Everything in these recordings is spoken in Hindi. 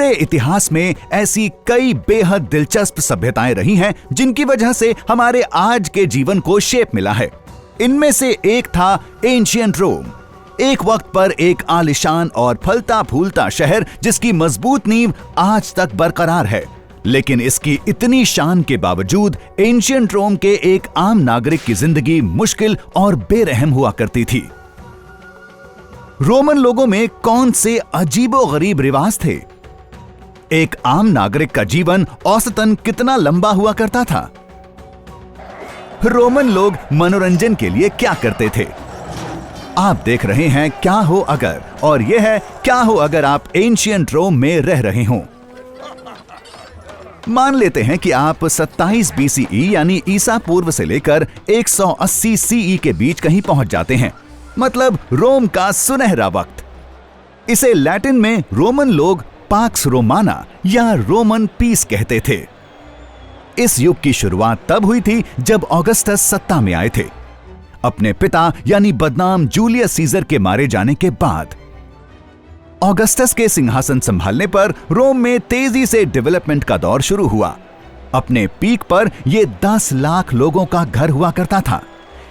पूरे इतिहास में ऐसी कई बेहद दिलचस्प सभ्यताएं रही हैं जिनकी वजह से हमारे आज के जीवन को शेप मिला है। इनमें से एक था एंशिएंट रोम, एक वक्त पर एक आलिशान और फलता फूलता शहर जिसकी मजबूत नींव आज तक बरकरार है। लेकिन इसकी इतनी शान के बावजूद एंशिएंट रोम के एक आम नागरिक की जिंदगी मुश्किल और बेरहम हुआ करती थी। रोमन लोगों में कौन से अजीबोगरीब रिवाज थे? एक आम नागरिक का जीवन औसतन कितना लंबा हुआ करता था? रोमन लोग मनोरंजन के लिए क्या करते थे? आप देख रहे हैं क्या हो अगर, और यह है क्या हो अगर आप एंशिएंट रोम में रह रहे हों। मान लेते हैं कि आप 27 BCE यानी ईसा पूर्व से लेकर 180 CE के बीच कहीं पहुंच जाते हैं, मतलब रोम का सुनहरा वक्त। इसे लैटिन में रोमन लोग पाक्स रोमाना या रोमन पीस कहते थे। इस युग की शुरुआत तब हुई थी जब ऑगस्टस सत्ता में आए थे, अपने पिता यानी बदनाम जूलियस सीजर के मारे जाने के बाद। ऑगस्टस के सिंहासन संभालने पर रोम में तेजी से डेवलपमेंट का दौर शुरू हुआ। अपने पीक पर यह 10 लाख लोगों का घर हुआ करता था।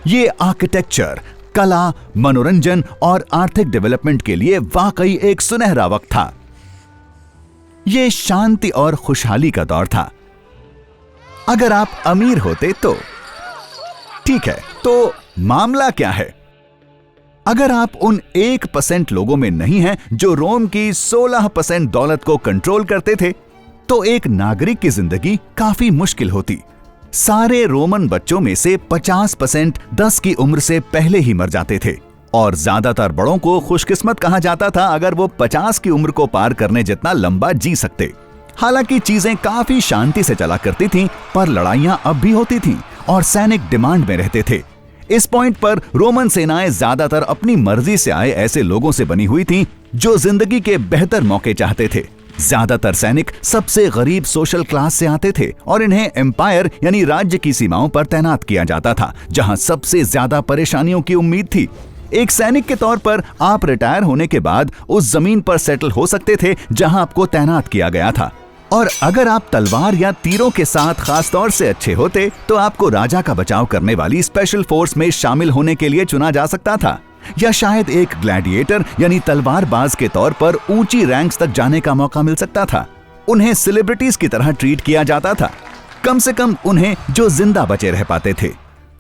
ये आर्किटेक्चर, कला, मनोरंजन और आर्थिक डेवलपमेंट के लिए वाकई एक सुनहरा वक्त था। यह शांति और खुशहाली का दौर था। अगर आप अमीर होते तो ठीक है, तो मामला क्या है? अगर आप उन 1% लोगों में नहीं हैं जो रोम की 16% दौलत को कंट्रोल करते थे, तो एक नागरिक की जिंदगी काफी मुश्किल होती। सारे रोमन बच्चों में से 50% 10 की उम्र से पहले ही मर जाते थे, और ज्यादातर बड़ों को खुशकिस्मत कहा जाता था अगर वो 50 की उम्र को पार करने जितना लंबा जी सकते। हालांकि चीजें काफी शांति से चला करती थीं, पर लड़ाइयां अब भी होती थीं और सैनिक डिमांड में रहते थे। इस पॉइंट पर रोमन सेनाएं ज्यादातर अपनी मर्जी से आए ऐसे लोगों से बनी हुई थीं जो जिंदगी के बेहतर मौके चाहते थे। ज्यादातर सैनिक सबसे गरीब सोशल क्लास से आते थे और इन्हें एम्पायर यानी राज्य की सीमाओं पर तैनात किया जाता था, जहां सबसे ज्यादा परेशानियों की उम्मीद थी। एक सैनिक के तौर पर आप रिटायर होने के बाद उस जमीन पर सेटल हो सकते थे जहां आपको तैनात किया गया था, और अगर आप तलवार या तीरों के साथ खास तौर से अच्छे होते तो आपको राजा का बचाव करने वाली स्पेशल फोर्स में शामिल होने के लिए चुना जा सकता था, या शायद एक ग्लैडिएटर यानी तलवारबाज के तौर पर ऊंची रैंक्स तक जाने का मौका मिल सकता था। उन्हें सेलिब्रिटीज की तरह ट्रीट किया जाता था, कम से कम उन्हें जो जिंदा बचे रह पाते थे।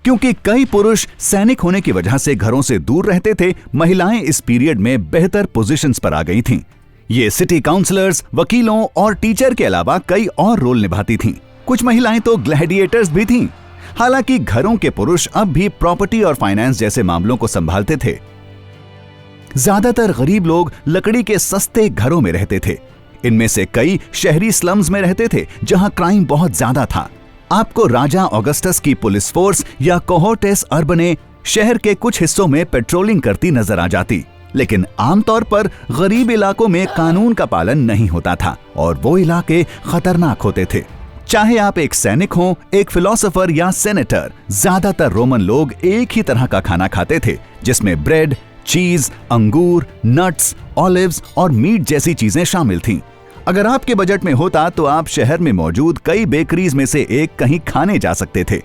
क्योंकि कई पुरुष सैनिक होने की वजह से घरों से दूर रहते थे, महिलाएं इस पीरियड में बेहतर पोजीशंस पर आ गई थीं। ये सिटी काउंसलर्स, वकीलों और टीचर के अलावा कई और रोल निभाती थीं। कुछ महिलाएं तो ग्लैडिएटर्स भी थीं। हालांकि घरों के पुरुष अब भी प्रॉपर्टी और फाइनेंस जैसे मामलों को संभालते थे। ज्यादातर गरीब लोग लकड़ी के सस्ते घरों में रहते थे। इनमें से कई शहरी स्लम्स में रहते थे जहां क्राइम बहुत ज्यादा था। आपको राजा ऑगस्टस की पुलिस फोर्स या कोहोर्टेस अर्बने शहर के कुछ हिस्सों में पेट्रोलिंग करती नजर आ जाती, लेकिन आमतौर पर गरीब इलाकों में कानून का पालन नहीं होता था और वो इलाके खतरनाक होते थे। चाहे आप एक सैनिक हो, एक फिलोसोफर या सेनेटर, ज्यादातर रोमन लोग एक ही तरह का खाना खाते थे जिसमें ब्रेड, चीज, अंगूर, नट्स, ऑलिव्स और मीट जैसी चीजें शामिल थीं। अगर आपके बजट में होता तो आप शहर में मौजूद कई बेकरीज में से एक कहीं खाने जा सकते थे।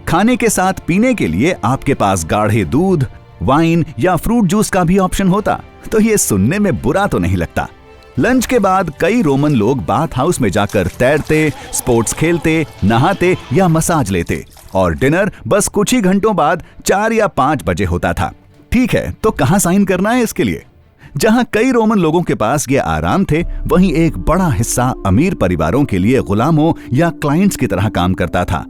खाने के साथ पीने के लिए आपके पास गाढ़े दूध, वाइन या फ्रूट जूस का भी ऑप्शन होता, तो ये सुनने में बुरा तो नहीं लगता। लंच के बाद कई रोमन लोग बाथ हाउस में जाकर तैरते, स्पोर्ट्स खेलते, नहाते या मसाज लेते, और डिनर बस कुछ ही घंटों बाद 4 या 5 बजे होता था। ठीक है, तो कहां साइन करना है इसके लिए? जहां कई रोमन लोगों के पास ये आराम थे, वहीं एक बड़ा हिस्सा अमीर परिवारों के लिए गुलामों या क्लाइंट्स की तरह काम करता था।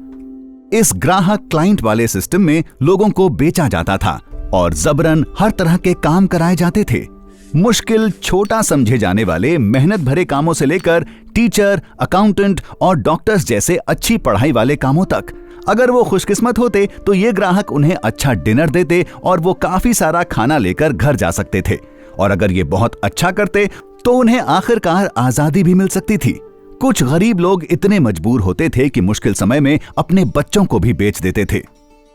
इस ग्राहक क्लाइंट वाले सिस्टम में लोगों को बेचा जाता था और जबरन हर तरह के काम कराए जाते थे। मुश्किल, छोटा समझे जाने वाले मेहनत भरे कामों से लेकर टीचर, अकाउंटेंट और डॉक्टर्स जैसे अच्छी पढ़ाई वाले कामों तक। अगर वो खुशकिस्मत होते तो ये ग्राहक उन्हें अच्छा डिनर देते और वो काफी सारा खाना लेकर घर जा सकते थे, और अगर ये बहुत अच्छा करते तो उन्हें आखिरकार आजादी भी मिल सकती थी। कुछ गरीब लोग इतने मजबूर होते थे कि मुश्किल समय में अपने बच्चों को भी बेच देते थे।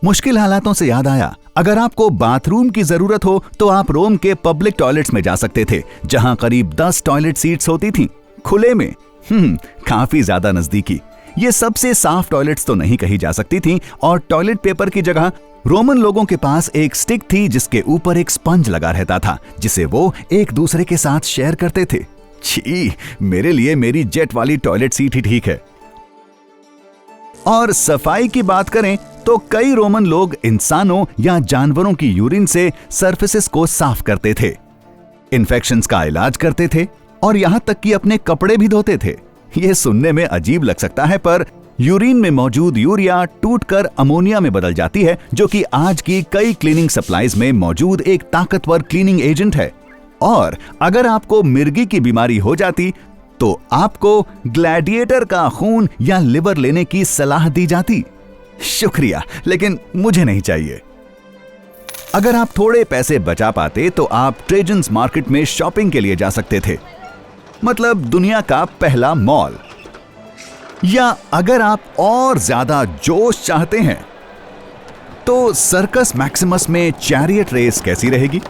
मुश्किल हालातों से याद आया, अगर आपको बाथरूम की जरूरत हो तो आप रोम के पब्लिक टॉयलेट्स में जा सकते थे, जहां करीब 10 टॉयलेट सीट्स होती थीं। खुले में, काफी ज्यादा नजदीकी। ये सबसे साफ टॉयलेट्स तो नहीं कही जा सकती थी, और टॉयलेट पेपर की जगह रोमन लोगों के पास एक स्टिक थी जिसके ऊपर एक स्पंज लगा रहता था, जिसे वो एक दूसरे के साथ शेयर करते थे। छी, मेरे लिए मेरी जेट वाली टॉयलेट सीट ही ठीक है। और सफाई की बात करें तो कई रोमन लोग इंसानों या जानवरों की यूरिन से सरफेसेस को साफ करते थे, इन्फेक्शंस का इलाज करते थे, और यहां तक कि अपने कपड़े भी धोते थे। यह सुनने में अजीब लग सकता है, पर यूरिन में मौजूद यूरिया टूटकर अमोनिया में बदल जाती है, जो कि आज की कई क्लीनिंग सप्लाईज में मौजूद एक ताकतवर क्लीनिंग एजेंट है। और अगर आपको मिर्गी की बीमारी हो जाती तो आपको ग्लैडिएटर का खून या लिवर लेने की सलाह दी जाती। शुक्रिया, लेकिन मुझे नहीं चाहिए। अगर आप थोड़े पैसे बचा पाते तो आप ट्रेजन्स मार्केट में शॉपिंग के लिए जा सकते थे, मतलब दुनिया का पहला मॉल। या अगर आप और ज्यादा जोश चाहते हैं तो सर्कस मैक्सिमस में चैरियट रेस कैसी रहेगी,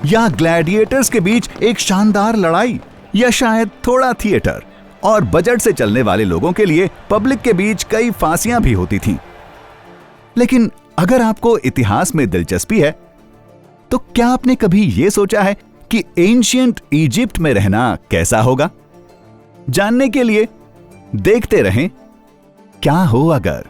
या ग्लैडिएटर्स के बीच एक शानदार लड़ाई, या शायद थोड़ा थिएटर। और बजट से चलने वाले लोगों के लिए पब्लिक के बीच कई फांसियां भी होती थीं। लेकिन अगर आपको इतिहास में दिलचस्पी है तो क्या आपने कभी यह सोचा है कि एंशिएंट इजिप्ट में रहना कैसा होगा? जानने के लिए देखते रहें क्या हो अगर।